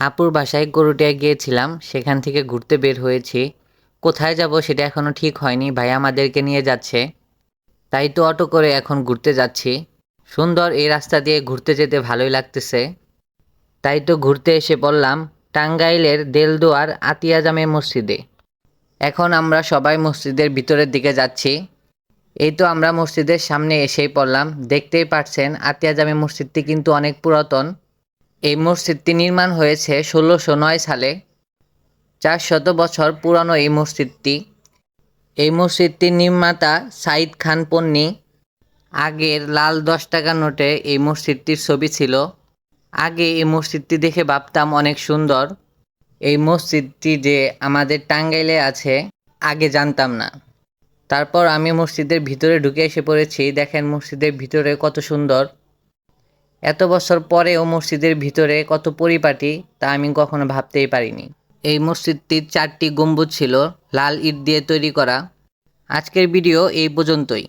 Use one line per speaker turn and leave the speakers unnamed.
আপুর বাসায় গরুটিয়া গিয়েছিলাম, সেখান থেকে ঘুরতে বের হয়েছি। কোথায় যাব সেটা এখনও ঠিক হয়নি, ভাই আমাদেরকে নিয়ে যাচ্ছে। তাই তো অটো করে এখন ঘুরতে যাচ্ছি। সুন্দর এই রাস্তা দিয়ে ঘুরতে যেতে ভালোই লাগতেছে। তাই তো ঘুরতে এসে পড়লাম টাঙ্গাইলের দেলদুয়ার আতিয়া জামে মসজিদে। এখন আমরা সবাই মসজিদের ভিতরের দিকে যাচ্ছি। এই তো আমরা মসজিদের সামনে এসেই পড়লাম। দেখতেই পাচ্ছেন আতিয়া জামে মসজিদটি কিন্তু অনেক পুরাতন। এই মসজিদটি নির্মাণ হয়েছে ১৬০৯ সালে। ৪০০ বছর পুরানো এই মসজিদটি। এই মসজিদটির নির্মাতা সাইদ খান পন্নী। আগের লাল ১০ টাকা নোটে এই মসজিদটির ছবি ছিল। আগে এই মসজিদটি দেখে ভাবতাম অনেক সুন্দর। এই মসজিদটি যে আমাদের টাঙ্গাইলে আছে আগে জানতাম না। তারপর আমি মসজিদের ভিতরে ঢুকে এসে পড়েছি। দেখেন মসজিদের ভিতরে কত সুন্দর। এত বছর পরেও মসজিদের ভিতরে কত পরিপাটি তা আমি কখনো ভাবতেই পারিনি। এই মসজিদটির ৪টি গম্বুজ ছিল, লাল ইট দিয়ে তৈরি করা। আজকের ভিডিও এই পর্যন্তই।